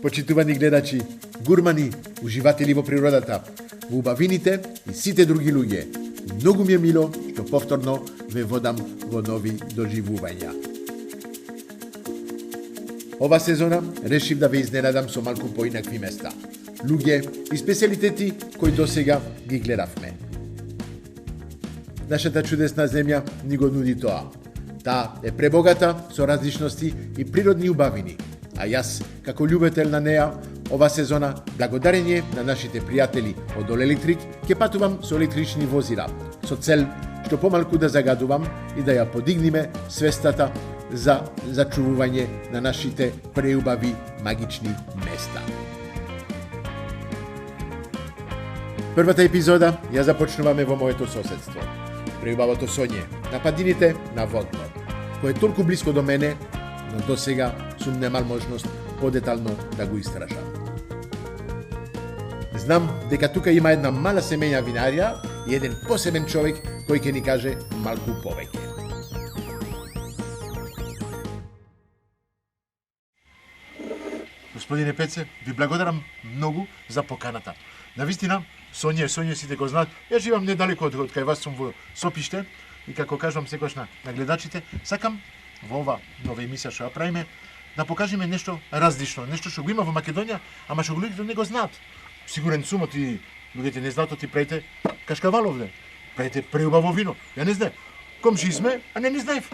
Почитувани гледачи, гурмани, уживатели во природата, во убавините и сите други луѓе, многу ми е мило што повторно ве водам во нови доживувања. Ова сезона решив да ве изненадам со малку поинакви места, луѓе и специјалитети кои досега ги гледавме. Нашата чудесна земја ни го нуди тоа. Таа е пребогата со различности и природни убавини, а јас, како љубител на неа, ова сезона, благодарење на нашите пријатели од Ол Електрик, ќе патувам со електрични возила, со цел што помалку да загадувам и да ја подигнеме свестата за зачувување на нашите преубави магични места. Првата епизода ја започнуваме во моето соседство. Преубавото Соње, на падините на Водно, кој е толку близко до мене, но до сега сум немал можност подетално да го истражам. Знам дека тука има една мала семејна винарија и еден посебен човек кој ќе ни каже малку повеќе. Господине Пеце, ви благодарам многу за поканата. Навистина, Соње сите го знаат. Ја живам недалеко од кај вас, сум во Сопиште и како кажувам секогаш на гледачите, сакам во ова нова емисија што ја правиме да покажеме нешто различно, нешто што го има во Македонија, ама што луѓето не го знаат. Сигурен сум оти луѓето не знаат, оти правите кашкаваловле, правите преубаво вино. Ја не знам. Комши сме, а не знаев.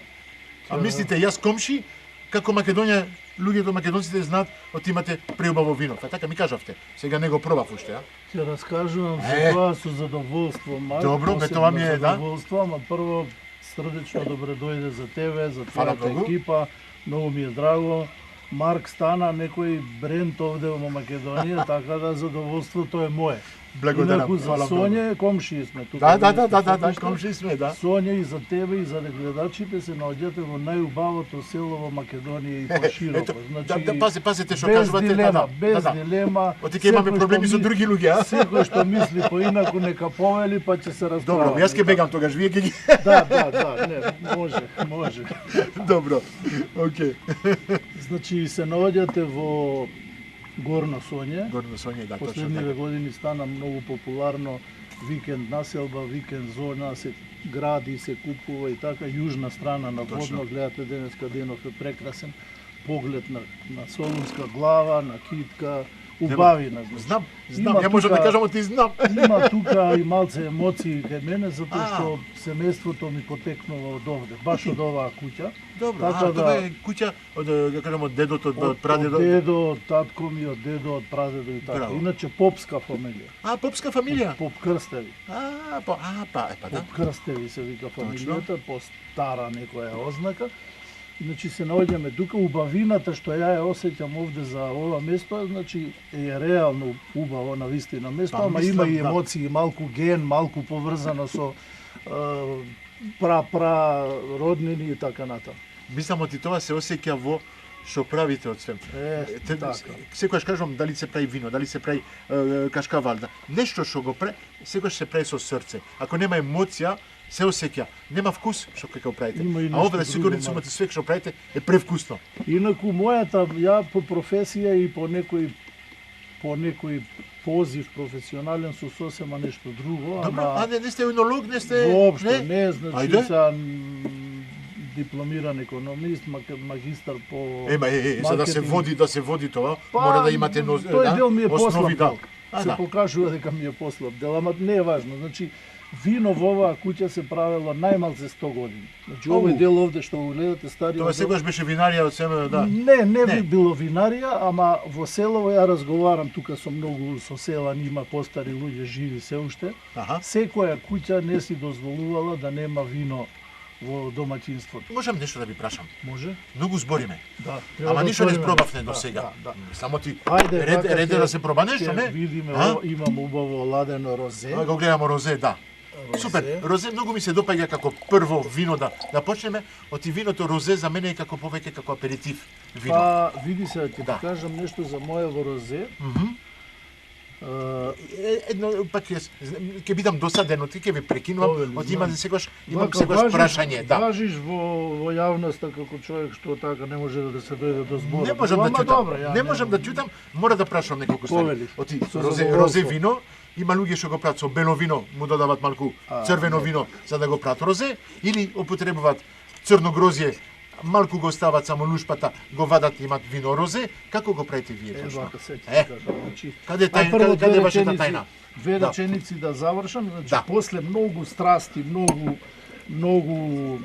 А мислите јас комши, како Македонија, луѓето македонците знаат, оти имате преубаво вино. Така ми кажавте. Сега не го пробав уште, а? Ќе раскажувам за тоа со задоволство, Марк. Добро, бе тоа ми е, да. Задоволство, ама прво срдечно добре дојде за тебе, за твојата екипа. Многу ми е драго. Марк стана некој бренд овде во Македонија, така да задоволството е мое. Благодарам. Инаку за Соње, комши сме Да, тука. комши сме, да. Соње и за тебе и за гледачите се наоѓате во најубавото село во Македонија и пошироко. Значи, пазете што кажувате, без дилема. Оти ќе имаме проблеми со други луѓе, а? Секој што мисли поинаку нека повели, па ќе се расправа. Добро, јас ќе бегам тогаш, вие ќе ги. Да, не, може. Добро. Океј. Значи се наоѓате во Горно Соње. Горно Соње, да, точно. Последниве години стана многу популарно викенд населба, викенд зона, се гради, се купува и така. Јужна страна на Водно, гледате денеска денов е прекрасен. Поглед на Солунска глава, на Китка, убавина. Знам, ја можам да кажам, ти знам. Има тука и малце емоции кај мене, затоа што семејството ми потекнува од овде, баш од оваа куќа. Добро, тоа е куќа од, да кажам, од дедото, од прадедо. Од дедо, од татко ми, од дедо, од прадедо и така. Иначе попска фамилија. Попска фамилија? Поп Крстеви. Да. Поп Крстеви се вика фамилијата, по стара некоја ознака. Значи се наоѓаме тука, убавината што ја осеќам овде за ова место, значи е реално убаво на вистина место, ама има и емоции, малку ген, малку поврзано со роднини и така натаму. Мислам, оти тоа се осеќа во што правите од свем. Така. Секогаш кажувам дали се прави вино, дали се прави кашкавал, нешто што го прави, секогаш се прави со срце. Ако нема емоција, се осеќа, нема вкус што како правите. А овде сигурно сум све што правите е превкусно. Инаку мојата, ја по професија и по некој позив професионален со сосема нешто друго, ама не сте енолог, не сте воопшто не, значи са дипломиран економист, магистар по за да се води тоа, мора да имате тој дел ми е основи послаб. Се покажува дека ми е послаб дел, ама не е важно. Значи вино во оваа куќа се правело најмалку 100 години. Значи овој дел овде што го гледате стариот. Тоа секогаш беше винарија од себе, да. Не би било винарија, ама во село ја разговарам тука со многу со села, има постари луѓе живи се уште. Секоја куќа не си дозволувала да нема вино во домаќинството. Можам нешто да ви прашам? Може. Многу збориме. Да. Ама ништо не пробавте до сега. Само ти ред да се проба нешто, не? Видиме, имам убаво ладено розе. Го гледаме розе, да. Супер. Розе многу ми се допаѓа како прво вино да почнеме. Оти виното розе за мене е како повеќе како аперитив вино. Види се, ќе ти кажам нешто за моево розе. Едно пак ќе бидам досаден од ти, ќе ви прекинувам, Повели, од има знам. секогаш имам Вака, секогаш прашање, да. Важиш во јавноста како човек што така не може да се дојде до збора. Не можам да Ама ќутам. добро, ја Не можам да ќутам, мора да прашам неколку Повели. ствари. Оти Со розе задоволство. вино, има луѓе што го прават со бело вино, му додават малку црвено вино за да го прават розе, или употребуваат црно грозје, малку го стават само лушпата, го вадат, имат вино розе, како го правите вие точно? Вака се Е, кажам. Значи, Каде тај, прво каде две вашата реченици- тајна? Две Да. реченици да завршам, значи Да. после многу страсти, многу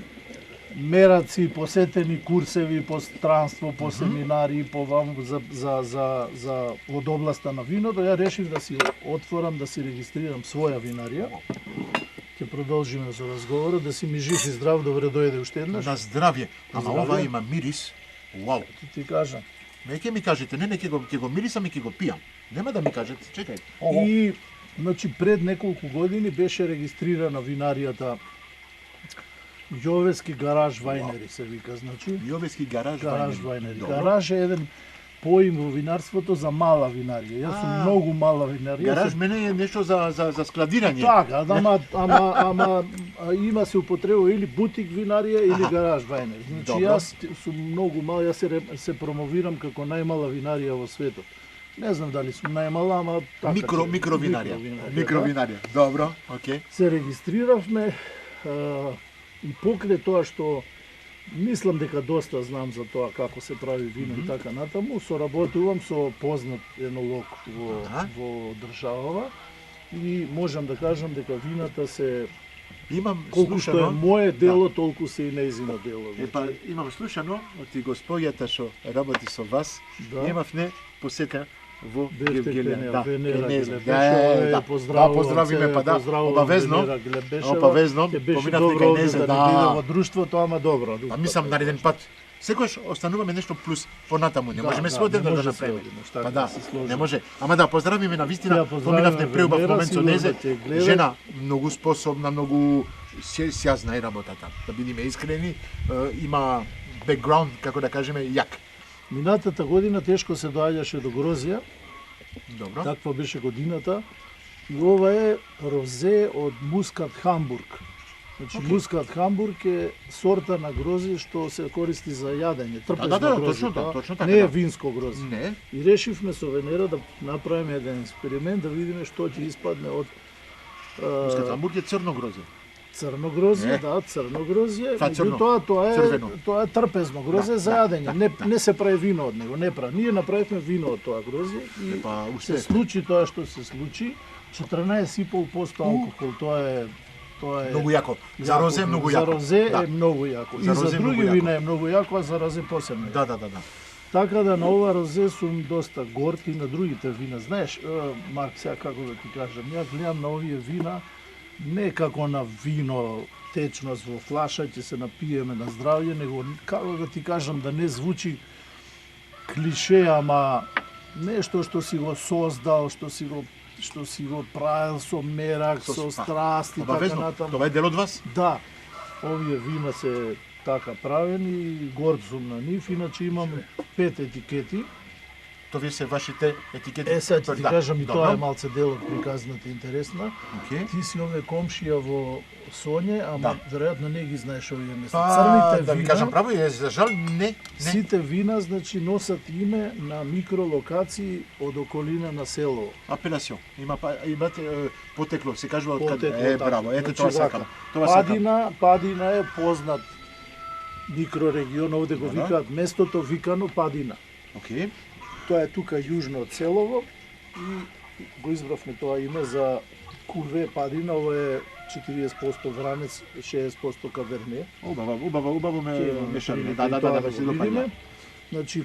мераци, посетени курсеви по странство, по семинари, по вам за од областа на виното, ја решив да си отворам, да си регистрирам своја винарија. Ќе продолжиме со разговорот, да си ми жив и здрав, добре дојде уште еднаш. На здравје. Ама здравје. ова има мирис. Вау. Ти кажам. Не ќе ми кажете, не ќе го мирисам и ќе го пијам. Нема да ми кажете, чекај. И значи пред неколку години беше регистрирана винаријата Јовески гараж вајнери се вика, значи Јовески гараж вајнери. Добро. Гараж е еден поим во винарството за мала винарија. Јас сум многу мала винарија. Гараж мене е нешто за складирање. Така, ама има се употреба или бутик винарија или гараж вајнери. Значи Добро. јас сум многу мал, јас се промовирам како најмала винарија во светот. Не знам дали сум најмала, ама така. Микровинарија. да. Микровинарија. Добро, окей. Се регистрировме и покрај тоа што мислам дека доста знам за тоа како се прави вино и така натаму, соработувам со познат енолог во државава и можам да кажам дека вината се Имам колку што е слушано. моје дело, толку се и нејзино дело. Епа, имам слушано од ти госпоѓата што работи со вас, Да. имавне посека во Бевте Гевгелија. Венера Кенеза. Глебешева, Да, поздравиме, па да, обавезно. Обавезно, поминавте добро кај овде Неза, да да. ни биде во друштвото, ама добро. А мислам нареден пат. Секојаш остануваме нешто плюс понатаму, не Да, можеме да, се одеднаш не да може направиме. се одеднаш, така Па да да, се сложиме. не може. Ама да, поздравиме на вистина, Ја поздравиме поминавте преубав Венера, момент со сигурно Незе. ќе гледа. Жена многу способна, многу ја знае работата. Да бидеме искрени, има бекграунд, како да кажеме, јак. Минатата година тешко се доаѓаше до грозија, Добро. таква беше годината. И ова е розе од Мускат Хамбург. Значи Мускат Хамбург е сорта на грозје што се користи за јадење, трпезно да, грозје. точно тоа точно така, не е да. винско грозје. Не, И решивме со Венера да направиме еден експеримент, да видиме што ќе испадне од Мускат Хамбург е црно грозје. црно грозје, Не. да, црно грозје. Та црно, Меѓутоа црвено. тоа е трпезно грозје Да, за да, јадење. Не се прави вино од него, не прави. Ние направивме вино од тоа грозје и Епа, уште. се случи тоа што се случи. 14,5% алкохол, тоа е Многу јако. За розе е многу јако. За розе Да. е многу јако. За И розе за е многу други јако. вина е многу јако, а за розе посебно. Да. Така да на ова розе сум доста горд и на другите вина. Знаеш, Марк, сега како да ти кажам, ја гледам на овие вина не како на вино течност во флаша, ќе се напиеме на здравје, него како да ти кажам да не звучи клише, ама нешто што си го создал, што си го правил со мерак, со страст и така Обавезно. натаму. Това е дел од вас? Да, овие вина се така правени и горд сум на нив, иначе имам 5 етикети. Тоа се вашите етикети. Сега ќе ти Да, кажам и добро. тоа е малце дел од приказната интересна. Океј. Ти си овде комшија во Соње, ама Да. веројатно не ги знаеш овие места. Па, Црните да ви вина, кажам право, за жал не. сите вина значи носат име на микролокации од околина на село. Апеласион. Имате потекло, се кажува од каде. Потекло, така. Браво, ете Значи, тоа вака, сакам. Тоа сакам. Падина е познат микрорегион, овде го Добро. викаат местото викано Падина. Океј. Тоа е тука јужно од селово и го избравме тоа име за Курве Падина, ова е 40% вранец, 60% каверне. Убаво ме Ќе имаме мешаме. прилика Да, и тоа да, го се допаѓа. видиме. Значи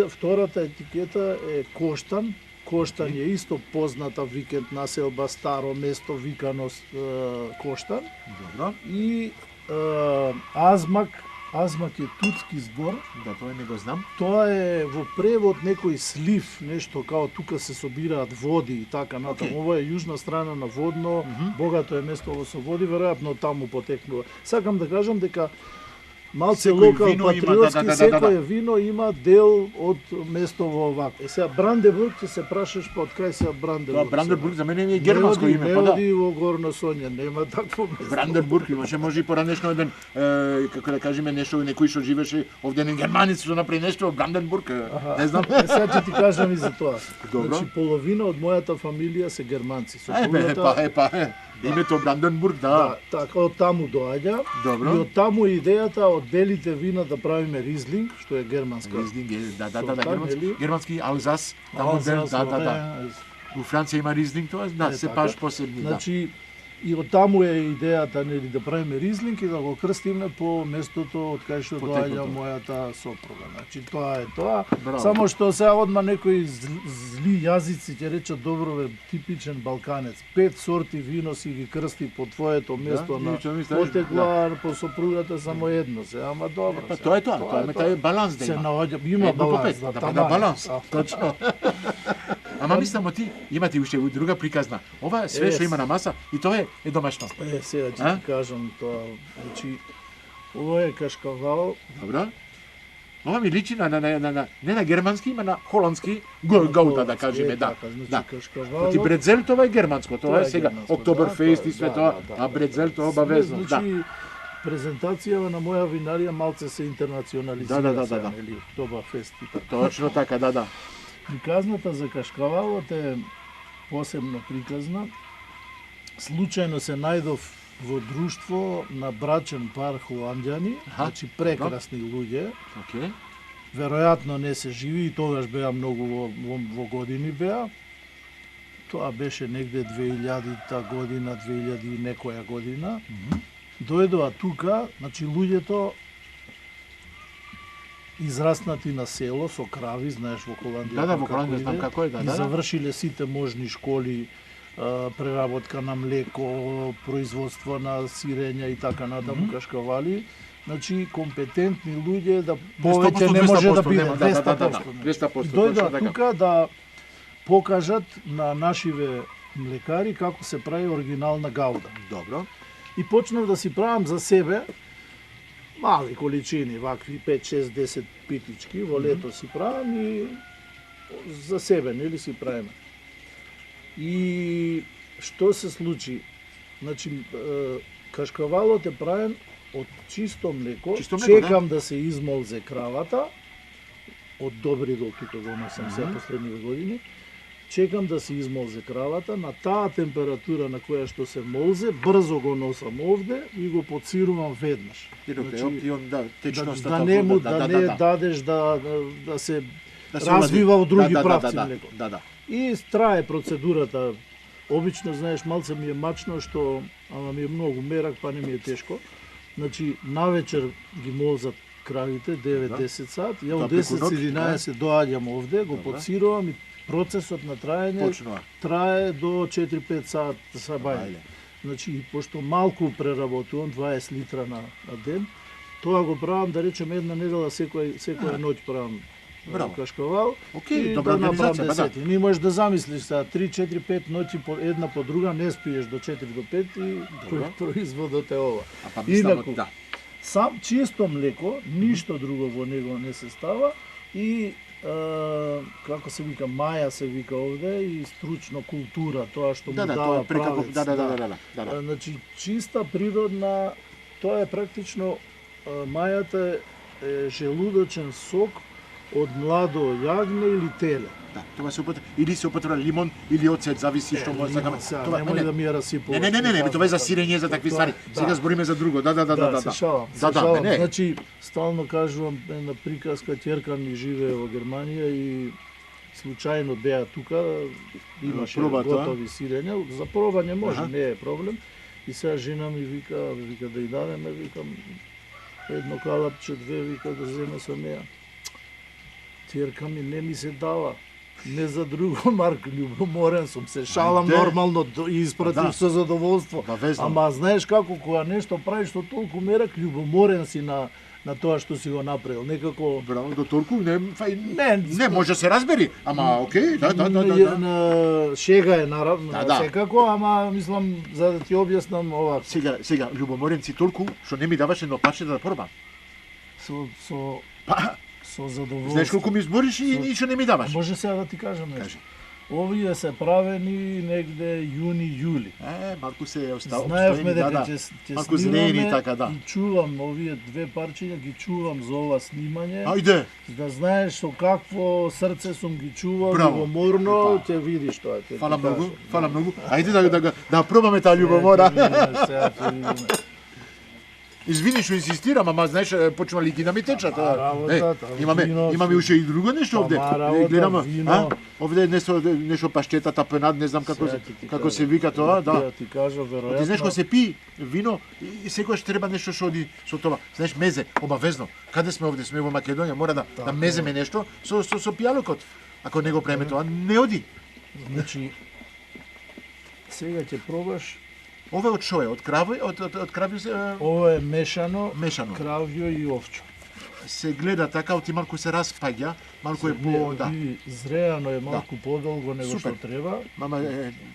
втората етикета е Коштан. Коштан е исто позната викенд населба, старо место викано Коштан. Добро. И Азмак. Азмак е турски збор. Да, тоа не го знам. Тоа е во превод некој слив, нешто као тука се собираат води и така натаму. Океј. Ова е јужна страна на водно, богато е место со води, веројатно таму потекнува. Сакам да кажам дека малце Секој локал вино има, патриотски, да. секој вино има дел од место во овако. Сега Бранденбург ќе се прашаш па од кај се Тоа Бранденбург. Бранденбург за мене е германско име, Не па да. оди во Горно Сонје, нема такво место. Бранденбург имаше може и поранешно еден како да кажеме нешто некој што живеше овде еден германец што направи нешто во Бранденбург, не знам. Сега ќе ти кажам и за тоа. Добро. Значи половина од мојата фамилија се германци. Епа, името Бранденбург, да. Така, од таму доаѓа. Добро. И од таму идејата од белите вина да правиме Ризлинг, што е германска. Ризлинг е, да, Сорта, нели? германски Алзас, таму дел, да. У Франција има Ризлинг, тоа, да, се така. паш посебни, да. Значи, и од таму е идејата нели да правиме Ризлинг и да го крстиме по местото од кај што доаѓа Потеклото. мојата сопруга. Значи тоа е тоа. Браво. Само што сега одма некои зли јазици ќе речат добро бе, типичен балканец. 5 сорти вино си ги крсти по твоето место на и што мислиш? потекла, по сопругата само едно се, ама добро. Па се. тоа е тоа е тај баланс да Се има. наоѓа, има Едно по баланс, пет, да таман. баланс. Да. Точно. Ама мислам ти имате уште друга приказна. Ова све што има на маса и тоа е домашно. Сега ќе ти кажам тоа. Значи, ова е кашкавал. Добро? Ова ми личи не на германски, има на холандски гауда, да кажеме, да. Значи, Да. кашкавал. Ти бредзел тоа е германско, тоа Тоа е е сега германско, Октоберфест да, и све да, тоа, да, да. а бредзел тоа обавезно, да. Значи, презентацијава на моја винарија малце се интернационализира. Да. сега, нели, Октоберфест и така. Точно така, да. Приказната за кашкавалот е посебно приказна. Случајно се најдов во друштво на брачен пар холандјани, значи прекрасни луѓе. Океј. Веројатно не се живи и тогаш беа многу во години беа. Тоа беше негде 2000-та година, 2000 и некоја година. Дојдоа тука, значи луѓето израснати на село со крави, знаеш во Холандија. Да, во како Холандија знам иде, како е, да. И завршиле сите можни школи, преработка на млеко, производство на сирења и така натаму, кашкавали. Значи компетентни луѓе да повеќе не може да биде 200%. 200%. И дојдоа тука да покажат на нашиве млекари како се прави оригинална гауда. Добро. И почнав да си правам за себе мали количини, вакви 5, 6, 10 питички, во лето си правам и за себе, нели си правиме. И што се случи? Значи, кашкавалот е правен од чисто млеко, чекам да се измолзе кравата, од добри до тука го носам сега последниве години, чекам да се измолзе кравата, на таа температура на која што се молзе, брзо го носам овде и го подсирувам веднаш. Течноста, не дадеш да се развива во други правци млеко. Да. И трае процедурата. Обично, знаеш, малце ми е мачно, што, ама ми е многу мерак, па не ми е тешко. Значи, навечер ги молзат кравите, 9-10 сат, ја од 10-11 доаѓам овде, го подсирувам и процесот на траење трае до 4-5 сат сабајле. Значи, и пошто малку преработувам, 20 литра на ден, тоа го правам, да речем, една недела секоја ноќ правам кашкавал и да направам десети. Не можеш да замислиш сега 3-4-5 ноќи една по друга, не спиеш до 4 до 5 и производот е ова. Инаку, сам чисто млеко, ништо друго во него не се става и како се вика, маја се вика овде и стручно култура, тоа што му дава правец. Да. Значи, чиста природна, тоа е практично, мајата е желудочен сок од младо јагне или теле. Да, тоа се употреба или се употреба лимон или оцет, зависи што може сакаме. Тоа немој да ми ја расипуваш. Не, тоа е за сирење, за такви ствари. Сега збориме за друго. Да. Се шалам. Значи, стално кажувам една приказка, ќерка ми живее во Германија и случајно беа тука, имаше готови сирења, за пробање може, не е проблем. И сега жена ми вика да и дадеме, викам едно калапче, две, вика да земе со неа. Ќерка ми не ми се дава. Не за друго, Марк, љубоморен сум, се шалам нормално и испратив со задоволство. Ама знаеш како, кога нешто правиш со толку мерак, љубоморен си на тоа што си го направил. Некако... Браво, до толку не може се разбери, ама окей, да. Шега е наравно, секако, ама мислам, за да ти објаснам ова. Сега, љубоморен си толку, што не ми даваш едно паче да пробам. со задоволство. Знаеш колку ми избориш и ништо не ми даваш. Може сега да ти кажам нешто. Кажи. Овие се правени негде јуни-јули. Малку се остава. Знаевме дека ќе малку снимаме зелени така, да. и чувам овие две парчиња, ги чувам за ова снимање. Ајде. Да знаеш со какво срце сум ги чувал, Браво. љубоморно, ќе видиш тоа. Фала многу, фала многу. Ајде да пробаме таа љубомора. Сега ќе видиме. Извини што инсистирам, ама знаеш почнали ги да ми течат. работата, вино, Имаме уште и друго нешто овде. работа, Гледам, вино. овде нешто паштетата пенат, не знам како се вика тоа, да. Ја ти кажа Ти знаеш кога веројатно. се пи вино и секогаш треба нешто што оди со тоа. Знаеш мезе, обавезно. Каде сме овде? Сме во Македонија, мора да меземе нешто со пијалокот. Ако не го преме тоа, не оди. Значи сега ќе пробаш. Ова од шо е? Од крави, од крави се Ова е мешано, Мешано. кравјо и овчо. се гледа така, оти малку се распаѓа, малку е по да. И зреано е малку подолго него Супер. што треба. Мама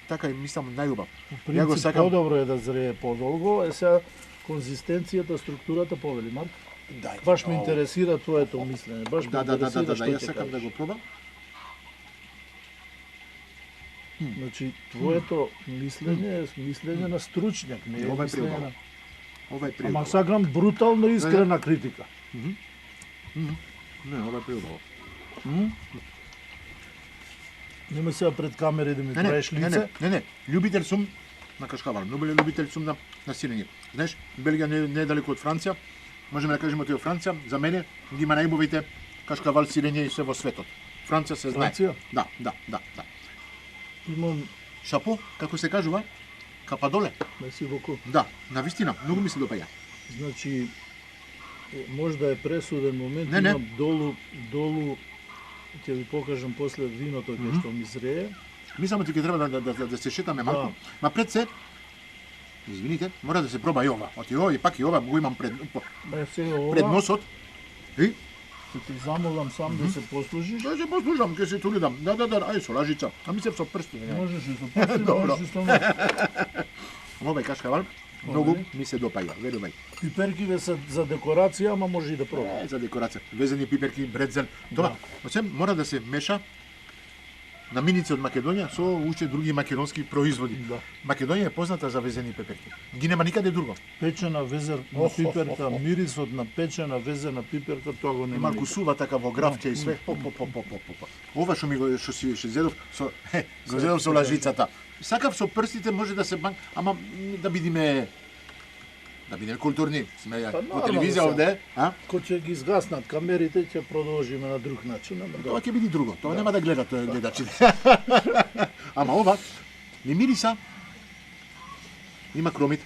така и мислам најубав. По Ја го принцип сакам. подобро е да зрее подолго, сега конзистенцијата, структурата повели Марк. Дај. Баш ме интересира твоето мислење, баш ме Да, интересира што ја ќе сакам да кажеш. го пробам. Значи твоето мислење е мислење на стручњак, не е Ова е мислење приубаво. на... Ова е Ама приубаво. сакам брутално искрена критика. Не, ова е приубаво. Немој сега пред камери да ми Не, правиш лице. не, љубител сум на кашкавал, љубител сум на сирење. Знаеш, Белгија не е далеко од Франција, можеме да кажеме оти од Франција, за мене ги има најубавите кашкавал сирење и се во светот. Франција се знае. Франција? Да. Имам, Шапо, како се кажува? Кападоле. меси боку. Да, навистина, многу ми се допаѓа. Значи, можда е пресуден момент, Не. имам долу, ќе ви покажам после виното кај што ми зрее. Мислам ти ќе треба да се шетаме малку. Ма пред се, извините, мора да се проба и ова. Оти ова и пак и ова го имам пред Сега ова, носот. И ќе те замолам сам да се послужиш. да се послушам, ќе се тулидам. Да, ај со лажица. А мислев со прсти. Можеш и со прсти, Добро. можеш и со нож. Ова е кашкавал, многу ми се допаѓа, верувај. Пиперкиве се за декорација, ама може и да пробам. За декорација, везени пиперки, бредзел. Тоа, освен мора да се меша на миници од Македонија со уште други македонски производи. Да. Македонија е позната за везени пиперки. Ги нема никаде друго. Печена везер на пиперка, мирисот на печена везена пиперка, тоа го И нема. малку никаде. сува така во графче и све. Ова што ми го што зедов со го зедов со лажицата. Сакав со прстите може да се ама да бидиме културни. Сме Па, по нормално телевизија се. овде, а? Кога ќе ги изгаснат камерите, ќе продолжиме на друг начин. Ама Тоа ќе биде друго. Тоа нема да гледат гледачите. Ама ова не мириса. Има кромит.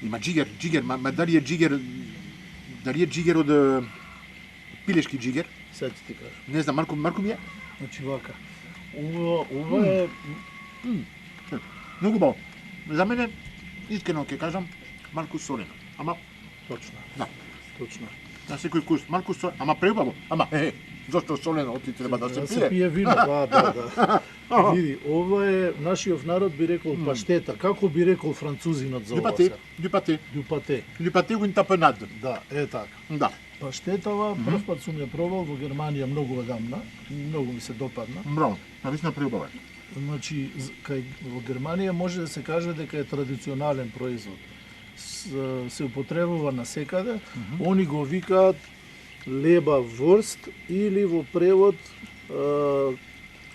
Има джигер, ма дали е джигер од пилешки джигер? сега ќе ти кажам. Не знам, Марко ми е. Значи вака. Ова е Многу баво. За мене, искрено ќе кажам, малку солено. Ама, точно. да, Точно. на секој вкус, малку солено. Ама преубаво. Ама, зошто солено, оти треба да Да се се пие. пие вино, да. Види, ова е нашиот народ би рекол паштета. Како би рекол французинот за ова Дупате, сега? дупате, Дупате. дупате го интапенад. Да, е така. Да. Паштетава, прв пат сум ја пробал во Германија многу одамна. Многу ми се допадна. Браво, навистина преубаво е. Значи, во Германија може да се каже дека е традиционален производ. Се употребува насекаде. Они го викаат леба ворст или во превод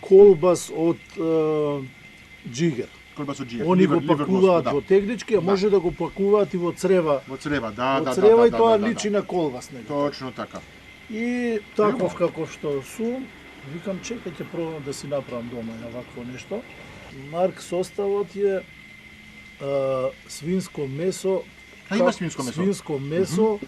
колбас од джигер. Колба со джигер. Они го ливер пакуваат да. во тегнички, а може да го пакуваат и во црева. Во црева, да. Во црева и тоа личи на колбас. него. Точно така. И таков како што сум, викам чекај ќе пробам да си направам дома на вакво нешто. Марк составот е свинско месо. А има свинско месо? Свинско месо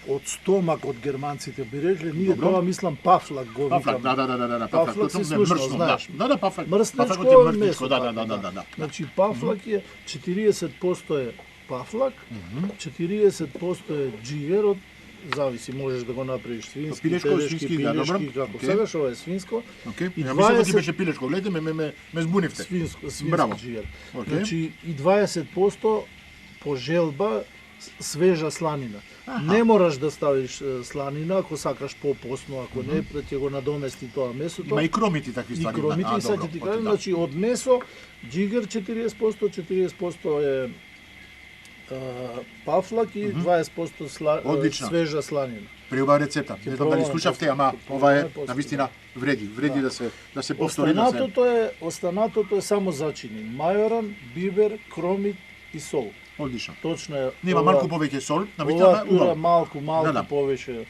од стомак од германците би рекле, ние Добро. тоа мислам пафлак го Пафлак, викаме. да. Пафлак си точно, слушнал, мрсно, знаеш. Да, пафлак. Мрсничко Пафлакот е месо. да. Значи пафлак е 40% е пафлак, 40% е джигер од зависи, можеш да го направиш свински, Пилешко, телешки, свински, да, добро. пилешки, како Окей. сакаш, ова е свинско. Окей. И Ја мислам дека ти 20 беше пилешко. Гледајте, ме збунивте. свински Браво. джигер. Окей. Значи и 20% по желба свежа сланина. Не мораш да ставиш сланина ако сакаш попосно, ако не да ќе го надомести тоа месото. Има и кромити такви И ствари. кромити, и сега ќе ти кажам, значи од месо джигер 40% е пафлак и 20% Одлично. свежа сланина. Преубава рецепта. Не знам дали слушавте, ама ова е навистина вреди да се повтори. Останатото е само зачини. Мајоран, бибер, кромит и сол. Одлично. Точно е. Нема малку повеќе сол, Ова навистина тура убаво. малку Да. повеќе.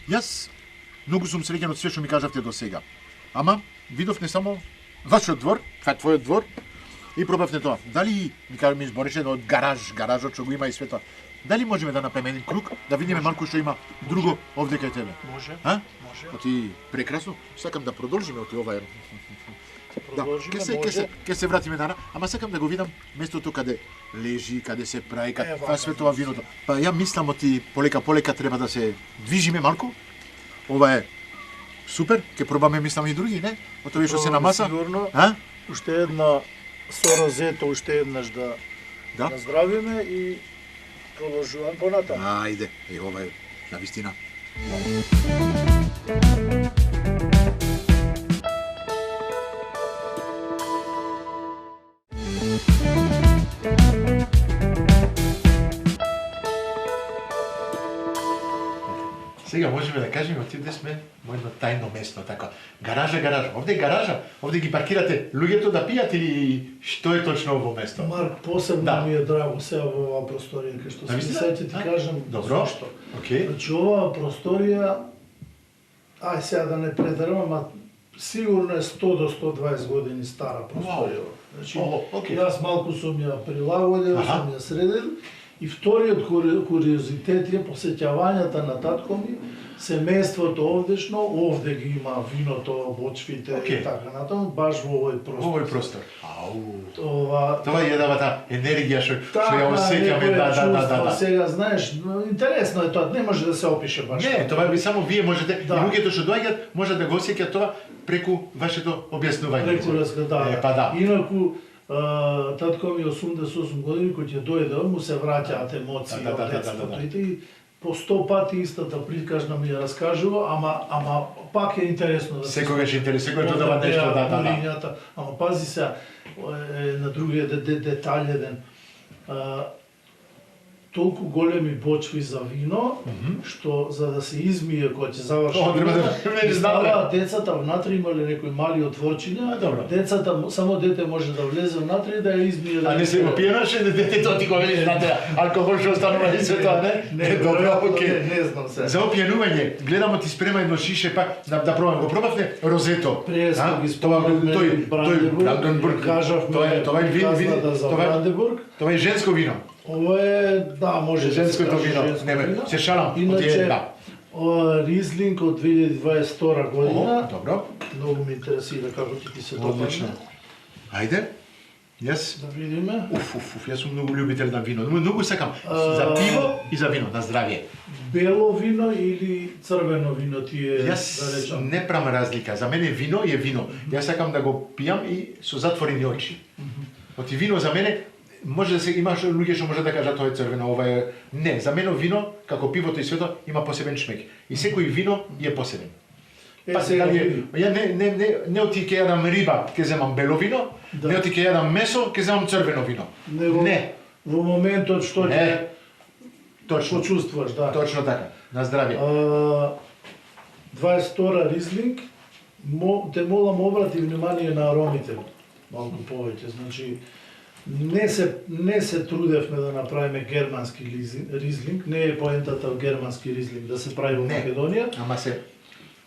Јас многу сум среќен од све што ми кажавте до сега. Ама видов не само вашиот двор, това е твојот двор, и пробавте тоа. Дали ми збореше од гаражот што го има и све тоа. Дали можеме да направиме еден круг, да видиме малку што има друго овде кај тебе? Може. А? Може. Оти прекрасно. Сакам да продолжиме оти ова е. Да, Продолжиме, ќе се вратиме нара, ама сакам да го видам местото каде лежи, каде се прави, Е, тоа све тоа виното. Па ја мислам оти полека треба да се движиме малку. Ова е супер, ќе пробаме мислам и други, не? Од тоа што се на маса. Сигурно. А? Уште една со розето, уште еднаш да Да. наздравиме и продолжувам понатаму. Ајде, ова е навистина. Сега можеме да кажеме, отиде сме во едно тајно место, така. Гаража. Овде е гаража. Овде ги паркирате луѓето да пијат или што е точно ово место? Марк, посебно Да. ми е драго сега во оваа просторија, кај што Навистина? сега ќе ти А? кажам Добро. зашто. Океј. Значи оваа просторија, сега да не претерам, ама сигурно е 100 до 120 години стара просторија. Значи, Океј. јас малку сум ја прилагодил, Аха. сум ја средил, и вториот куриозитет е посеќавањата на татко ми, семејството овдешно, овде ги има виното, бочвите Океј. и така натаму, баш во овој простор. Овој простор. Ау. Ова, Тоа ја дава таа енергија што така, ја осеќаме, да. Сега, знаеш, интересно е тоа, не може да се опише баш. Не, тоа би само вие можете, Да. и луѓето што доаѓаат, може да го осеќаат тоа преку вашето објаснување. Преку разгледа. Па да. Инаку, татко ми 88 години, кој ќе дојде, му се враќаат емоции Да, од да, детството. да. И по 100 пати истата прикажна ми ја раскажува, ама пак е интересно да се Секогаш интересува, секогаш додава нешто, да. линијата. Ама пази се, на другиот детаљ еден. Толку големи бочви за вино, што за да се измие кога ќе заврши, О, треба да ги ставаат децата внатре, имале некои мали отворчиња, добро. децата, само дете може да влезе внатре и да ја измие. А не се го пиенаше детето ти кога велиш на теа алкохол што останува и све тоа, не? Не, Добро, веројатно окей. не знам се. За опијанување, гледам ти спрема едно шише пак да пробам. Го пробавте розето. Престо А? ги Тоа спомнавме тој Бранденбург. кажавме Тоа е казната за Бранденбург. Тоа е женско вино. Ова е, да, може да се Женското каже вино. женско Не, вино. се шалам. Иначе, Да. Ризлинг од 2022 година. Добро. Многу ме интересира како ќе ти се Одлично. допадне. Ајде. Јас Да видиме. јас сум многу љубител на вино. Многу сакам за пиво и за вино, на здравје. Бело вино или црвено вино ти е, да Јас речам? не правам разлика. За мене вино е вино. Јас сакам да го пијам и со затворени очи. Оти вино за мене може да се имаш луѓе што може да кажат тоа е црвено, ова е не, за мене вино како пивото и свето има посебен шмек. И секој вино е посебен. Па сега дали види. ја не оти ќе јадам риба, ќе земам бело вино, Да. не оти ќе јадам месо, ќе земам црвено вино. Него Не, во моментот што ќе не. Точно, почувствуваш, да. точно така. На здравје. 22 Ризлинг, те молам обрати внимание на аромите малку повеќе. Значи, не се трудевме да направиме германски Ризлинг, не е поентата во германски Ризлинг да се прави во Не. Македонија, Ама се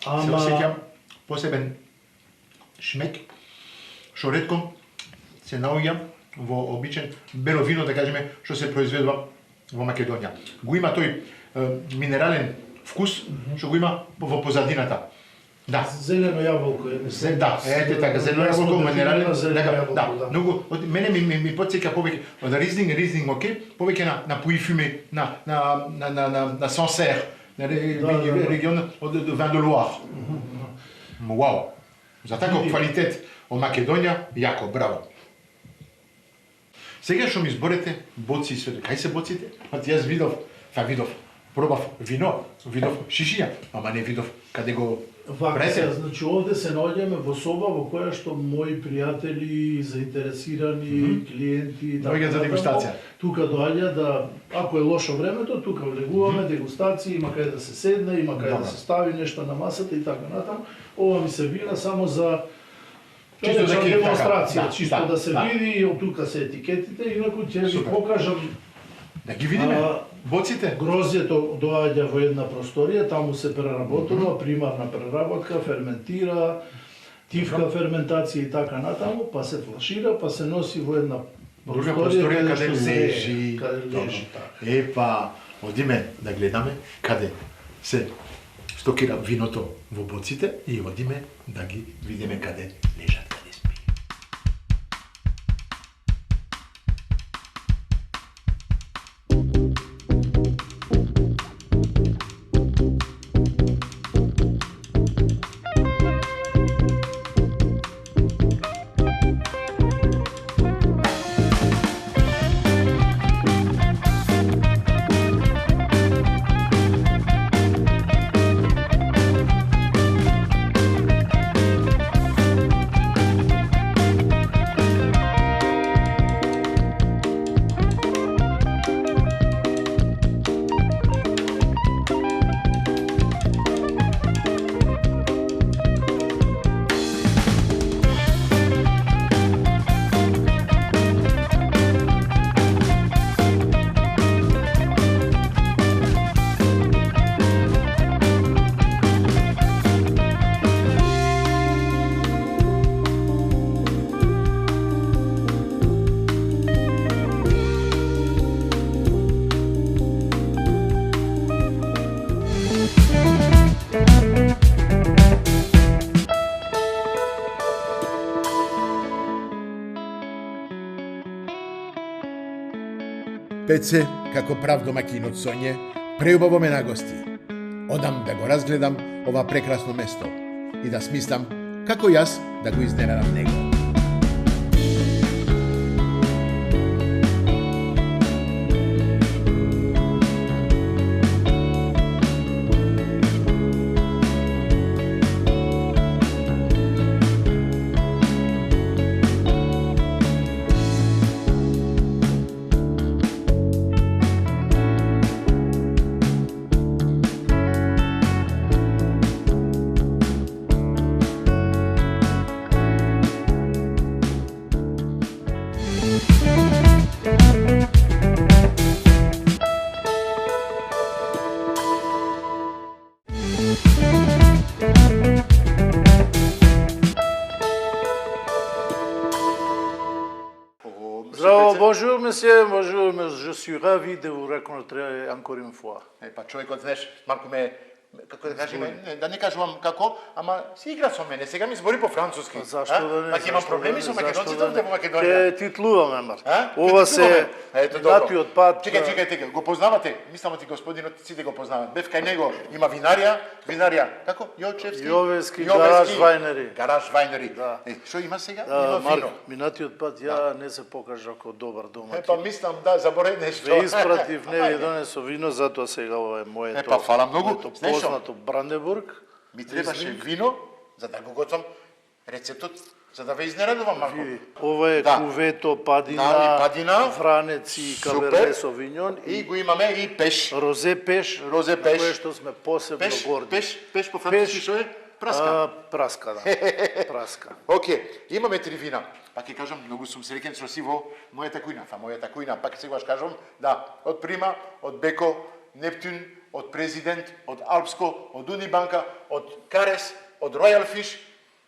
ама осеќам посебен шмек, што ретко се наоѓа во обичен бело вино, да кажеме, што се произведува во Македонија. Го има тој минерален вкус, што го има во позадината. Да. зелено јаболко е. Да, ете така, зелено јаболко, минерален, зелено така, јаболко, да. Многу, мене ми потсеќа повеќе од Ризлинг, окей, повеќе на Пуифуме, на Сансер, на регион од Вин де Лоire. Вау. За таков квалитет од Македонија, јако, браво. Сега што ми зборете, боци и све, кај се боците? Јас видов, пробав вино, видов шишија, ама не видов каде го Вака прете. се, значи овде се наоѓаме во соба во која што мои пријатели, заинтересирани, клиенти, Доаѓаат за дегустација. Тука доаѓа да, ако е лошо времето, тука влегуваме, дегустации, има каде да се седне, има каде да се стави нешто на масата и така натаму. Ова ми се вина само за Чисто за ки- демонстрација, така, чисто да се види, и тука се етикетите, инаку ќе ви Супер. покажам. Да ги видиме, боците. Грозјето доаѓа во една просторија, таму се преработува, примарна преработка, ферментира, тивка ферментација и така натаму, па се флашира, па се носи во една Друга просторија каде што зрее, лежи. каде лежи, Добро. така. Епа, одиме да гледаме каде се стокира виното во боците и одиме да ги видиме каде лежат, каде спи. Пеце, како прав домакин од Соње, преубаво ме нагости. Одам да го разгледам ова прекрасно место и да смислам како јас да го изненадам него. Здраво, bonjour, monsieur, bonjour, je suis ravi de vous rencontrer encore une fois. Па човекот, знаеш, малку како да кажеме, да не кажувам како, ама си игра со мене, сега ми збори по француски. Зашто да не? Па ќе имам проблеми со македонците овде во Македонија. Ќе титлуваме, мар. Ова се минатиот пат. Чекај, го познавате? Мислам ти господинот сите го познават. Бев кај него, има винарија, како? Јовчевски? Јовевски, гараж вајнери. Гараж вајнери. Да. Што има сега? Да, Има Марк, вино. минатиот пат ја не се покажа како добар домаќин. Па мислам да заборев нешто. Ве испратив, не ви донесо вино, затоа сега ова е моето. Па фала многу. Моето Знаеш што? познато Бранденбург. Ми требаше вино за да го готвам рецептот, за да ве изненадувам малку. Ова е Да. кувето, падина, Да, и падина. Вранец и Супер. Каберне Совиньон И го имаме и пеш. розе пеш, Розе на пеш. кое што сме посебно горди. Пеш по француски што е? Праска. Праска, да. Праска. Океј, имаме три вина. Пак ќе кажам, многу сум среќен што си во мојата кујна. Мојата кујна, пак сегаш кажам, да, од Прима, од Беко, Нептун, од Президент, од Алпско, од Унибанка, од Карес, од Royal Fish,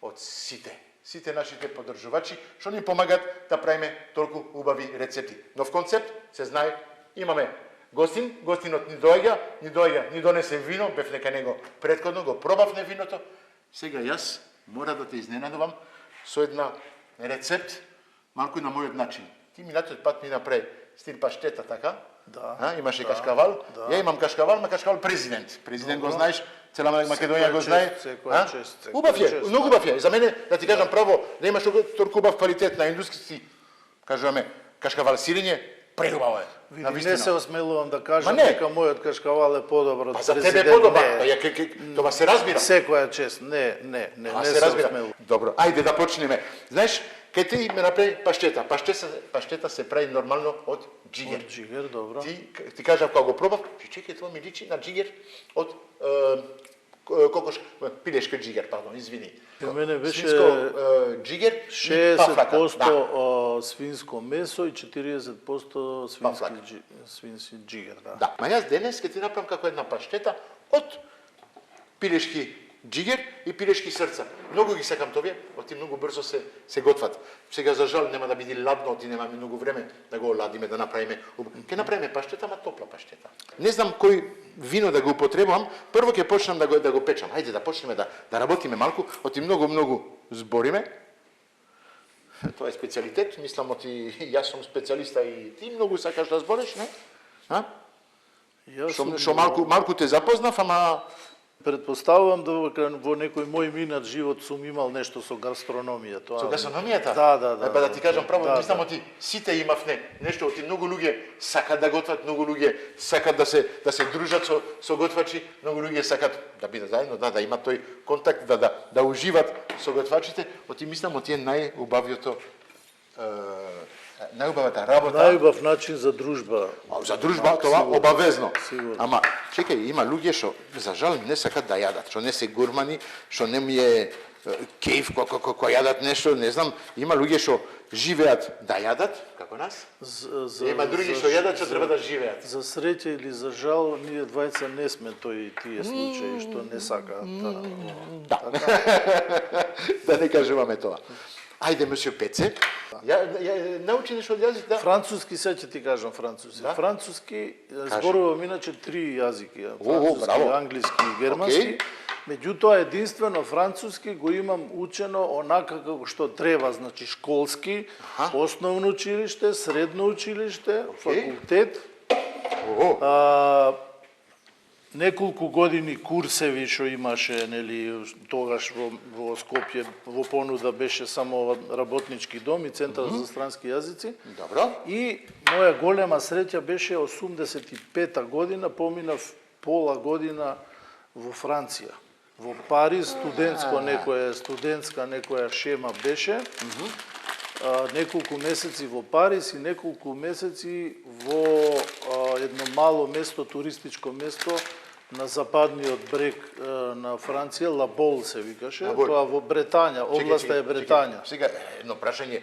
од сите нашите поддржувачи, што ни помагат да правиме толку убави рецепти. Нов концепт, се знае, имаме гостинот ни донесе вино, бев нека него претходно, го пробавне виното. Сега јас мора да те изненадувам со една рецепт, малку на мојот начин. Ти минатиот пат ми направи стил паштета, така? Да. Имаше кашкавал. Ја имам кашкавал, ма кашкавал президент. Президент го знаеш, цела Македонија го знае. Убав е, многу убав е. За мене, да ти кажам право, да имаш толку убав квалитет на индустријски, кажуваме, Кашкавал сирење, преубаво е. Види, не се осмелувам да кажам Ма не. дека мојот кашкавал е подобар од Па за президент. тебе е подобар, Не. па тоа се разбира. Секоја чест, не се се разбира. осмелувам. Добро, ајде да почнеме. Знаеш, кај ти ме направи паштета. Паштета се прави нормално од джигер. Од джигер, добро. Ти кажав кога го пробав, чекај, тоа ми личи на джигер од кокош, пилешки джигер, пардон, извини. При мене беше свинско джигер и пафлака. 60% свинско месо и 40% Пафлака. свински джигер, да. Да, ма јас денес ќе ти направам како една паштета од пилешки джигер и пилешки срца. Многу ги сакам тоа, оти многу брзо се готват. Сега за жал нема да биде ладно, оти немаме многу време да го оладиме, да направиме. Ќе направиме паштета, ама топла паштета. Не знам кој вино да го употребувам, прво ќе почнам да го печам. Хајде да почнеме да работиме малку, оти многу збориме. Тоа е специјалитет, мислам оти јас сум специјалиста и ти многу сакаш да збориш, не? А? Шо малку те запознав, ама Предпоставувам дека во некој мој минат живот сум имал нешто со гастрономија. Тоа... со гастрономијата? Да. Па да ти кажам право, да, мислам оти сите имавне нешто, оти многу луѓе сакат да готват, многу луѓе сакат да се дружат со готвачи, многу луѓе сакат да бидат заедно, да имат тој контакт, да уживат со готвачите. Оти мислам оти е најубавиото најубавата работа. Најубав начин за дружба. За дружба тоа обавезно. Сигурно. Ама чекај, има луѓе што за жал не сакат да јадат, што не се гурмани, што не ми е кејф кога јадат нешто, не знам, има луѓе што живеат да јадат, како нас. Има други што јадат што треба да живеат. За среќа или за жал, ние двајца не сме тие случаи што не сакаат. Да. Да не кажуваме тоа. Ајде, месио Пеце. Ја научи нешто од јазик, да? Француски, сега ќе ти кажам француски. Да? Француски зборувам иначе 3 јазики. Француски, браво. англиски и германски. Меѓутоа, единствено француски го имам учено онака како што треба, значи школски, основно училиште, средно училиште, факултет. Неколку години курсеви што имаше, нели, тогаш во Скопје во понуда беше само работнички дом и центар за странски јазици. Добро. И моја голема среќа беше 85-та година, поминав пола година во Франција. Во Париз студентска некоја шема беше. Неколку месеци во Париз и неколку месеци во едно мало место, туристичко место на западниот брег на Франција, Лабол се викаше, тоа во Бретања, областа е Бретања. Сега едно прашање,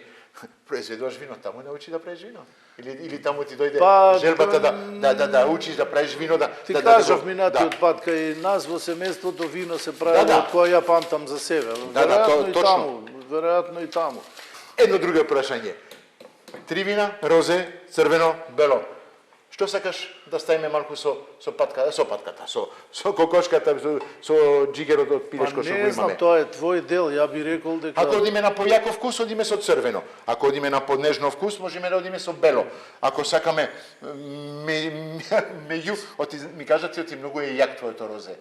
произведуваш вино, таму научи да правиш вино? Или таму ти дојде желбата да учиш да правиш вино, Ти кажав минатиот пат, кај нас во семејството вино се прави од која ја памтам за себе. Веројатно и таму. Едно друго прашање. 3 вина, розе, црвено, бело. Што сакаш да ставиме малку со патката, со кокошката, со джигерот од пилешко што го имаме? Не знам, тоа е твој дел, ја би рекол дека... Ако одиме на појаков вкус, одиме со црвено. Ако одиме на поднежно вкус, можеме да одиме со бело. Ако сакаме меѓу, ми кажат ти многу е јак твоето розе.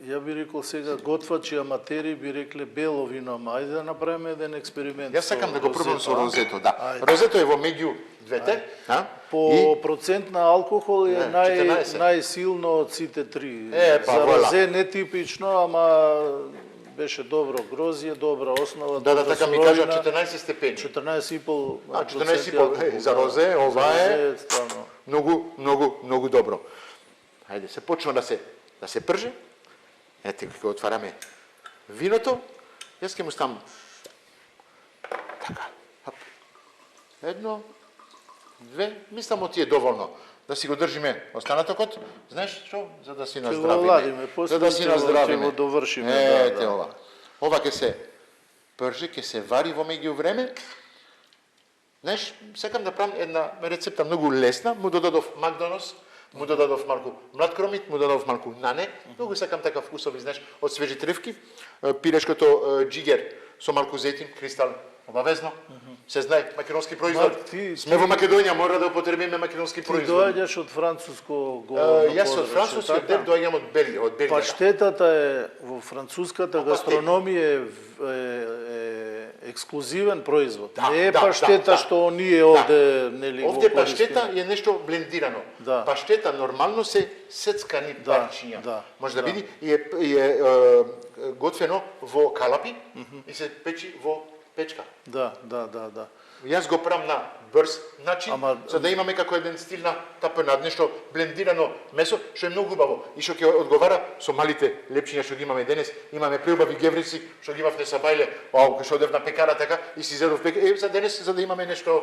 Ја би рекол сега готвачи аматери би рекле бело вино, ама ајде да направиме еден експеримент. Јас сакам да го пробам со розето, да. Розето е во меѓу двете, По процент на алкохол е најсилно од сите три. За розе нетипично, ама беше добро грозје, добра основа. Да, така ми кажа 14 степени. 14,5. 14,5 за розе, ова е многу добро. Хајде, се почна да се прже. Ете, кога отвараме виното, јас ќе му ставам така. Едно, две, мислам оти е доволно. Да си го држиме останатокот, знаеш што? За да си наздравиме. За да си наздравиме. Ќе го довршиме. Ете ова. Ова ќе се пржи, ќе се вари во меѓувреме. Знаеш, сакам да правам една рецепта многу лесна, му додадов макдонос, му додадов малку млад кромит, му додадов малку нане. Многу сакам така вкусови, знаеш, од свежи тревки. Пилешкото джигер со малку зетин, кристал, обавезно. Се знае, македонски производ. Сме во Македонија, мора да употребиме македонски производ. Ти доаѓаш од француско говорно Јас од францускиот дел доаѓам од Белгија. Паштетата е во француската гастрономија е ексклузивен производ. Да, не е да, паштета да. што оние овде нели го Овде користиме. паштета е нешто блендирано. Да. Паштета нормално се сецкани парчиња. да, Може да да. биде и е готвено во калапи и се печи во печка. Да. Јас го правам на брз начин, Ама- за да имаме како еден стил на тапенад, нешто блендирано месо, што е многу убаво и што ќе одговара со малите лепчиња што ги имаме денес. Имаме преубави геврици што ги имавте са бајле, што одев на пекара така и си зедов пекар. За денес за да имаме нешто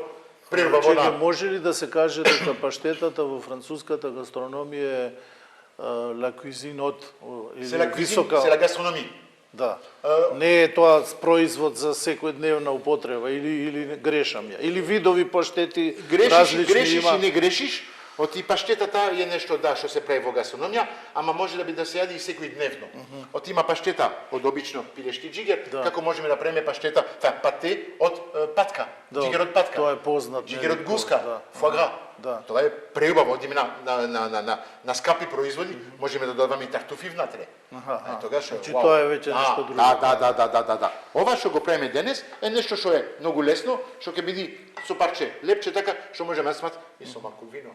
преубаво Чеки, на. може ли да се каже дека паштетата во француската гастрономија е la cuisine haute или Се ла висока? cuisine, се ла gastronomie. Да. Не е тоа производ за секојдневна употреба или грешам ја. Или видови паштети различни Грешиш има. и не грешиш. Оти паштетата е нешто што се прави во гастрономија, ама може да би да се јади и секој дневно. Оти има паштета од обично пилешки џигер, Да. како можеме да правиме паштета, пате од патка, Да, џигер од патка. тоа е познат, Џигер нели, од гуска, да. фуагра. Да. Тоа е преубаво, одиме на скапи производи, можеме да додаваме и тартуфи внатре. Аха. Тогаш Значи вау. тоа е веќе нешто друго. Да. Ова што го правиме денес е нешто што е многу лесно, што ќе биде со парче лепче така, што можеме да смат и со малку вино.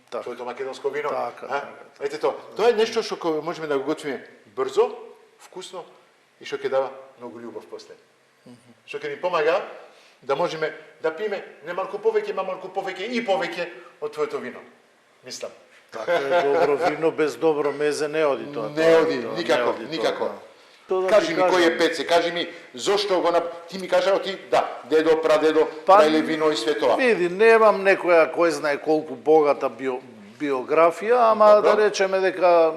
Така. Тоа е македонско вино. Така. Ете тоа. Тоа е нешто што можеме да го готвиме брзо, вкусно и што ќе дава многу љубов после. Што ќе ни помага да можеме да пиме не малку повеќе, ма малку повеќе и повеќе од твоето вино. Мислам. Така е, добро вино без добро мезе не оди тоа. Не оди, Тоа никако, не оди тоа, никако. да. Тоа да Кажи ти ми кој кажам. е Пеце, кажи ми зошто го ти ми кажа ти да, дедо, прадедо, Па, праиле вино и све тоа. Види, немам некоја кој знае колку богата биографија, ама Добро. да речеме дека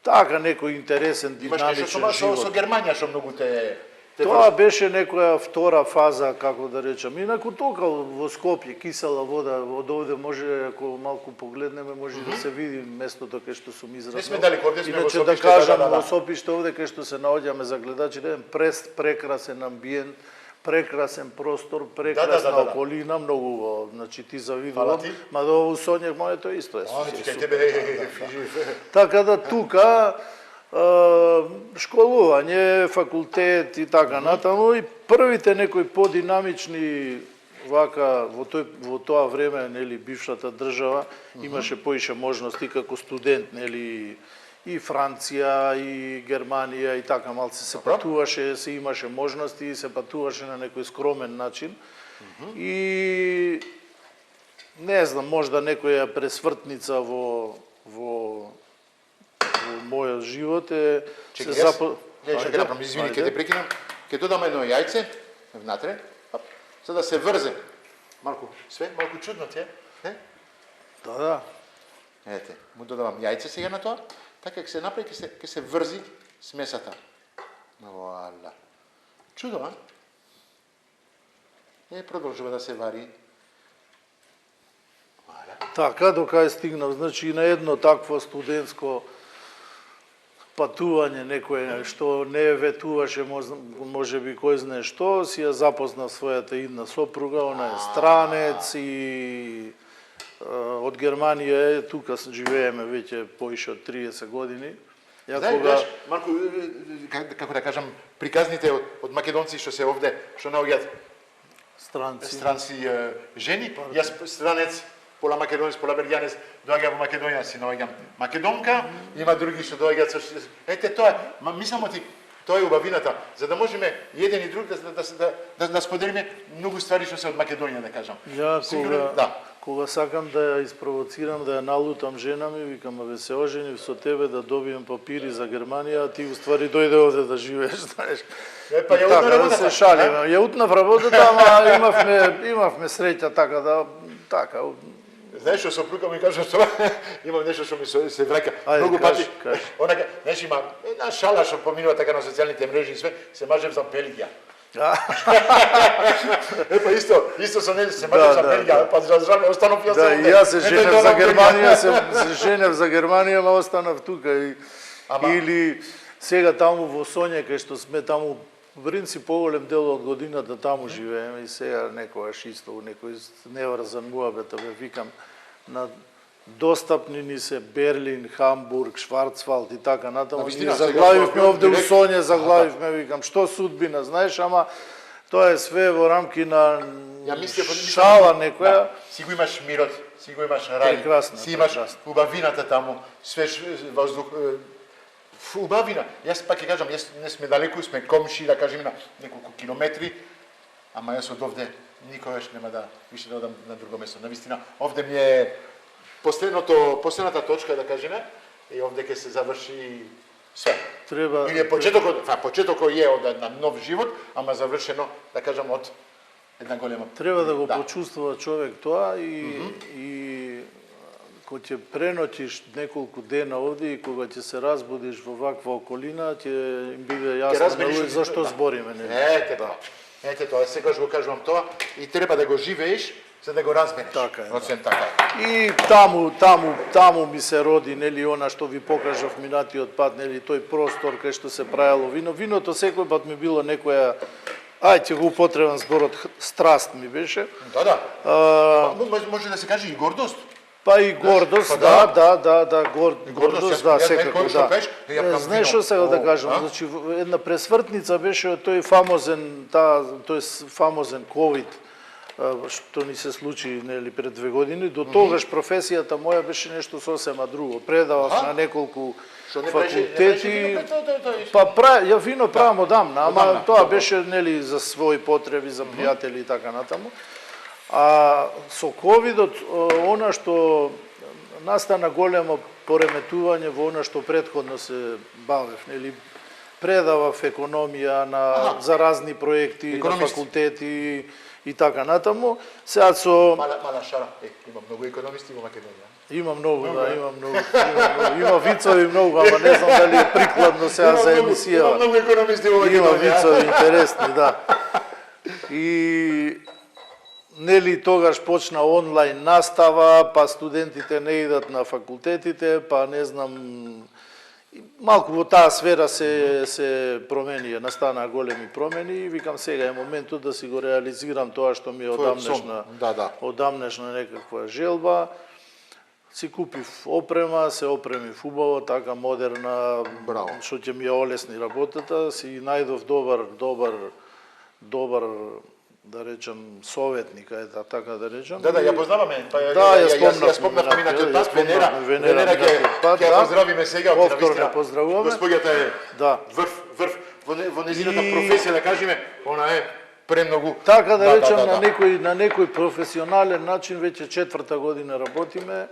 така некој интересен, Имаш нешто динамичен со живот. Германија што многу те Тоа беше некоја втора фаза, како да речем. Инаку тока во Скопје, кисела вода, од овде може, ако малку погледнеме, може да се види местото кај што сум израснал. Не сме далеко, овде сме во Иначе да Сопиште, кажам, да. во Сопиште, овде кај што се наоѓаме за гледачите, еден прекрасен амбиент, прекрасен простор, прекрасна Да. околина, многу убаво. Значи ти Фала завидувам, ти. ма да ово сонјах, моето исто е. Кај тебе Така да тука школување, факултет и така натаму и првите некои подинамични вака во тоа време, нели, бившата држава имаше поише можности како студент, нели, и Франција и Германија и така малце се патуваше, се имаше можности и се патуваше на некој скромен начин. И не знам, можда некоја пресвртница во мојот живот е Чекај, ќе направам, извини, ќе те прекинам. Ќе додам едно јајце внатре, за да се врзе. Малку све, малку чудно ти е, не? Да. Ете, му додавам јајце сега на тоа, така ќе се направи, ќе се врзи смесата. Вуала. Чудо, а? Продолжува да се вари. Вуала. Така, дока е стигнав, значи на едно такво студентско патување некој што не ветуваше, може би кој знае што, си ја запознав својата идна сопруга, она е странец и од Германија е, тука живееме веќе поише од 30 години. Знаеш, малку, како да кажам, приказните од македонци што се овде, што наоѓаат странци жени, јас странец, пола македонец, пола бергјанец, доаѓам во Македонија, си наоѓам македонка, има други што доаѓаат со... Ете, тоа е, мислам ти, тоа е убавината, за да можеме еден и друг да споделиме многу ствари што се од Македонија, да кажам. Ја кога сакам да ја испровоцирам, да ја налутам жена ми, викам, бе се оженив со тебе да добием папири за Германија, а ти уствари дојде овде да живееш, знаеш. Па ја утна работата. Да се шалиме. Ја утнав работата, ама имавме среќа така да Знаеш што сопруга ми кажа тоа? Имам нешто што ми се враќа. Многу пати. Онака, знаеш, има една шала што поминува така на социјалните мрежи и све, се мажев за Белгија. Епа исто со не се мажев за Белгија, па за жал останав јас овде. Да, и јас се женев за Германија, се женев за Германија, ма останав тука или сега таму во Сонја кај што сме таму в принцип поголем дел од годината таму живееме и сега некојаш исто некој неврзан муабет, бе викам на достапни ни се Берлин, Хамбург, Шварцвалд и така натаму. Ние заглавивме овде у Сонја, заглавивме, викам, што судбина, знаеш, ама Тоа е све во рамки на мислев, шала некоја. Да. Си го имаш мирот, си го имаш рај, Прекрасно, си имаш прекрасно. убавината таму, свеж воздух, убавина. Јас пак ќе кажам, јас не сме далеку, сме комши, да кажем на неколку километри, ама јас од овде никогаш нема да више да одам на друго место. Навистина, овде ми е последната точка, да кажеме, и овде ќе се заврши све. Треба Или почетокот е од на нов живот, ама завршено, да кажам, од една голема. Треба да го почувствува човек тоа и кога ќе преноќиш неколку дена овде и кога ќе се разбудиш во ваква околина, ќе им биде јасно на луѓе зашто збориме. Ете тоа, сегаш го кажувам тоа и треба да го живееш за да го разбереш. Така е. Освен така. И таму ми се роди, нели, она што ви покажав минатиот пат, нели, тој простор кај што се правело вино. Виното секој пат ми било некоја, ќе го употребам зборот, страст ми беше. Да. Може да се каже и гордост. Па и гордост, гордост, да, секако, да. Знаеш што сега да кажам, значи една пресвртница беше тој фамозен ковид, што ни се случи, нели, пред 2 години. До тогаш професијата моја беше нешто сосема друго. Предавав на неколку факултети. Па ја вино правам одамна, ама тоа беше, нели, за своји потреби, за пријатели и така натаму. А со ковидот, она што настана големо пореметување во она што претходно се бавев, нели, предавав економија за разни проекти, на факултети и така натаму. Сега со мала шара, има многу економисти во Македонија. Има многу. Има вицови многу, ама не знам дали е прикладно сега за емисија. Има многу економисти во Македонија. Има вицови интересни, да. И нели тогаш почна онлайн настава, па студентите не идат на факултетите, па не знам, малку во таа сфера се промени, настана големи промени и викам сега е моментот да си го реализирам тоа што ми е одамнешна некаква желба. Си купив опрема, се опремив убаво, така модерна, што ќе ми ја олесни работата, си најдов добар да речем советник, така да речем. Да, ја познаваме. Ја спомнав минатиот пат, Венера ќе поздравиме сега. Повторно поздравуваме. Господјата е врв во незината професија, да кажеме, она е премногу. Така да речем, на некој професионален начин, веќе 4-та година работиме.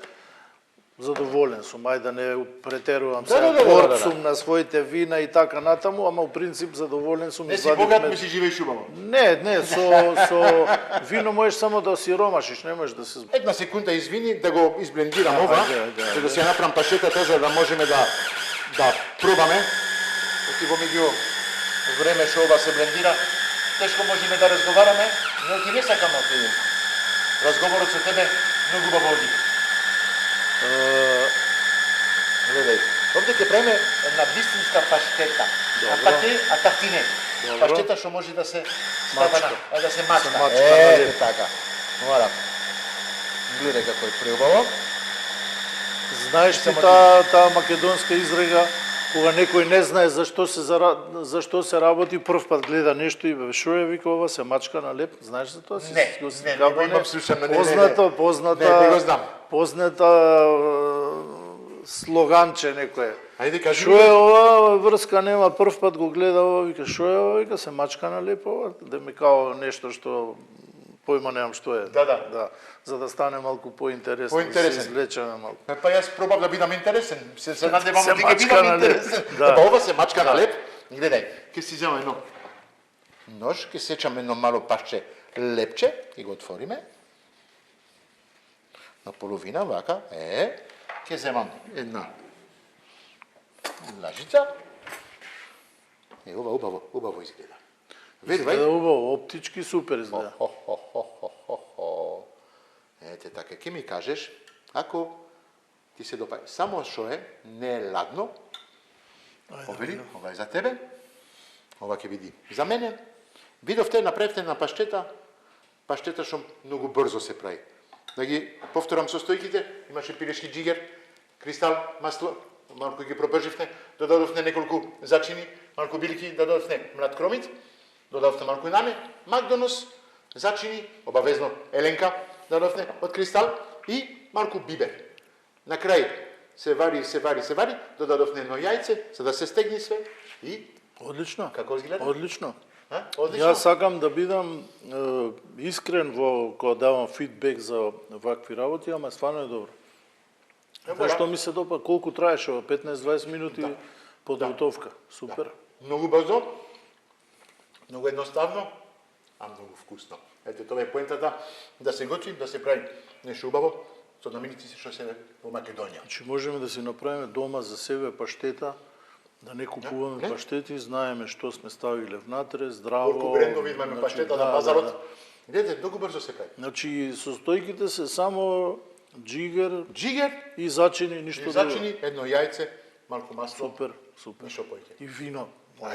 Задоволен сум, ајде да не претерувам се, горд сум на своите вина и така натаму, ама у принцип задоволен сум. Не си богат, ми си живееш убаво. Не, со вино можеш само да осиромашиш, не можеш да се... Една секунда извини, да го изблендирам ова, за да се направам пашетата, за да можеме да пробаме. Оти во меѓу време што ова се блендира, тешко можеме да разговараме, но ти не сакам да видим. Разговорот со тебе многу убаво оди. Гледај, овде ќе правиме една вистинска паштета. А тартине. Паштета што може да се става да се мачка. Така. Мора. Гледај како е преубаво. Знаеш ли таа македонска изрега, кога некој не знае зашто се работи, прв пат гледа нешто и шо е, вика, ова се мачка на леп, знаеш за тоа? Не, имам слушано. Позната слоганче некое. Ајде кажи. Шо е ова врска нема, прв пат го гледа ова, вика, шо е ова, вика, се мачка на леп ова, да ми као нешто што појма немам што е. Да. За да стане малку поинтересно, да се извлечеме малку. Па јас пробав да бидам интересен, се надевам дека ќе бидам интересен. Па ова се мачка на леп. Гледај, ќе си земам едно нож, ќе сечам едно мало парче лепче и го отвориме. На половина, вака, ќе земам една лажица. Убаво изгледа. Изгледа убаво, оптички супер изгледа. Ете така, ќе ми кажеш, ако ти се допаѓа. Само што е, не е ладно. Ова е за тебе. Ова ќе види за мене. Видовте, направивте на паштета што многу брзо се прави. Да ги повторам состојките, имаше пилешки джигер, кристал, масло, малку ги пропрживте, додадовте неколку зачини, малку билики, додадовте млад кромит Додавте малку наме, Макдонос, зачини, обавезно Еленка дадовте од Кристал и малку бибер. На крај се вари, додадовте едно јајце, за да се стегне све и Одлично. како изгледа? Одлично. Одлично. Јас сакам да бидам искрен кога давам фидбек за вакви работи, ама стварно е добро. Што ми се допа, колку траеше, 15-20 минути подготовка. Супер. Многу брзо, многу едноставно, а многу вкусно. Ете, тоа е поентата да се готви, да се прави нешто убаво со наменици што се во Македонија. Значи можеме да си направиме дома за себе паштета, да не купуваме паштети, знаеме што сме ставиле внатре, здраво. Колку брендови имаме паштета на пазарот. Видете, многу брзо се прави. Значи состојките се само джигер Джигер и зачини, ништо и друго. зачини, едно јајце, малку масло, Супер, супер. ништо поќе. И вино. Да.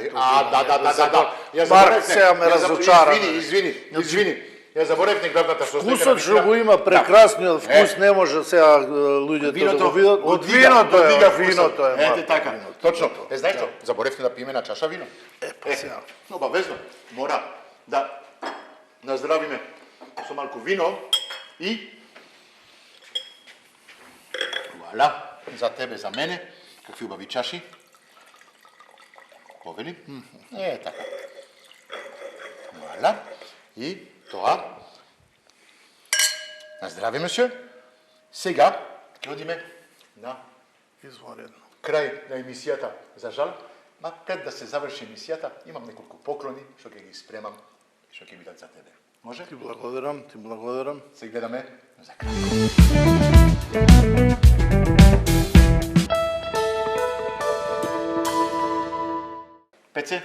Ја Марк, сега ме разочара. Извини. Ја заборавив главната состојка. Вкусот што го има прекрасниот вкус, не може сега луѓето да го видат. Од виното е. Ете така. Точно. Знаеш што? Заборавив да пиеме на чаша вино. Па сега. Обавезно. Мора да наздравиме со малку вино и вуаля, за тебе, за мене, какви убави чаши. Повели? Така. Вуаля. И тоа. На здраве, месје. Сега ќе одиме на Извонредно. крај на емисијата. За жал, ма пред да се заврши емисијата, имам неколку поклони што ќе ги спремам и што ќе бидат за тебе. Може? Ти благодарам. Се гледаме за крај. Пеце,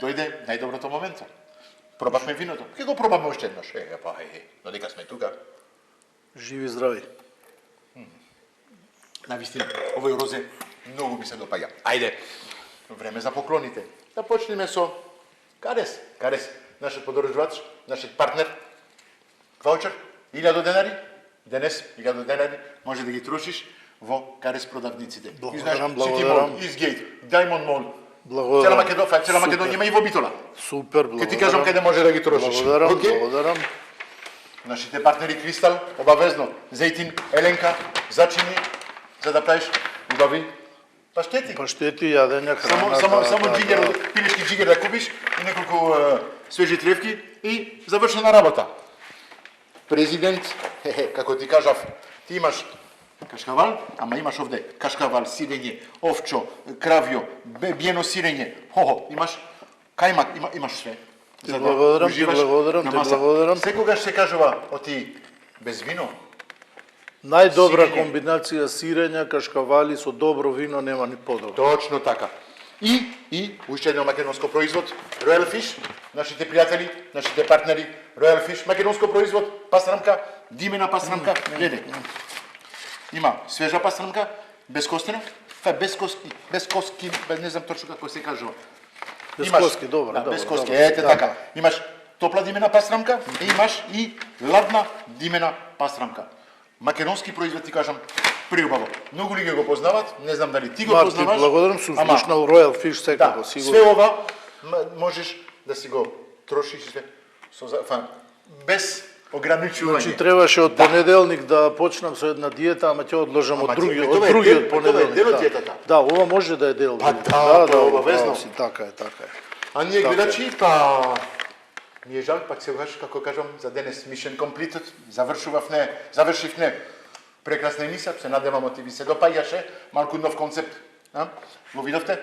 дојде најдоброто моменто. Пробавме виното. Ке го пробаме уште еднаш. Додека сме тука. Живи здрави. Навистина, овој розе многу ми се допаѓа. Ајде, време за поклоните. Да почнеме со Карес. Карес, нашиот подорожувач, нашиот партнер. Ваучер, 1000 денари. Денес, 1000 денари може да ги трошиш во Карес продавниците. Благодарам. City Mall, Eastgate, Diamond Mall. Благодарам. Цела Македонија има и во Битола. Супер, Ке ти кажам каде може да ги трошиш. Благодарам. Нашите партнери Кристал, обавезно, Зейтин, Еленка, зачини, за да правиш убави паштети. Паштети, јадења, храна. Само джигер, пилешки джигер да купиш и неколку свежи тревки и завршена работа. Президент, како ти кажав, ти имаш кашкавал, ама имаш овде кашкавал, сирење, овчо, кравјо, биено сирење, имаш кајмак, имаш све. Ти благодарам. Секогаш се кажува, оти без вино. Најдобра комбинација сирења, кашкавали со добро вино нема ни подобро. Точно така. И уште едно македонско производ, Royal Fish, нашите пријатели, нашите партнери, Royal Fish, македонско производ, пастрамка, димена пастрамка, гледај. Има свежа пастрамка, без костена, без коски, не знам точно како се кажува. Без коски, добро. Без коски, ете така. Имаш топла димена пастрамка и имаш и ладна димена пастрамка. Македонски производ, ти кажам, приубаво. Многу луѓе го познават, не знам дали ти го познаваш. Ти благодарам, сум слушнал Royal Fish секако, сигурно. Све ова можеш да си го трошиш без ограничување. Значи требаше од понеделник да почнам со една диета, ама ќе одложам од другиот понеделник. Дел од диетата. Да, ова може да е дел. Да, обавезно. Така е. А ние гледачи, ми е жал, пак сегаш, како кажам, за денес Mission Completed, завршивме прекрасна емисија, се надевам ти ви се допаѓаше, малку нов концепт. Го видовте?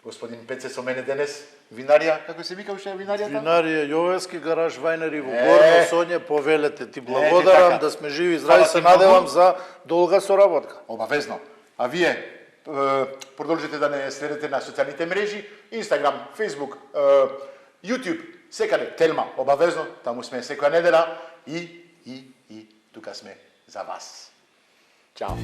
Господин Пеце со мене денес, винарија, како се вика уште винаријата? Винарија Јовевски гараж вајнери во Горно Соње, повелете, ти благодарам да сме живи и здрави, се надевам за долга соработка. Обавезно. А вие продолжите да не следите на социјалните мрежи, Instagram, Facebook, YouTube, секаде, Телма, обавезно, таму сме секоја недела и тука сме за вас. Чао.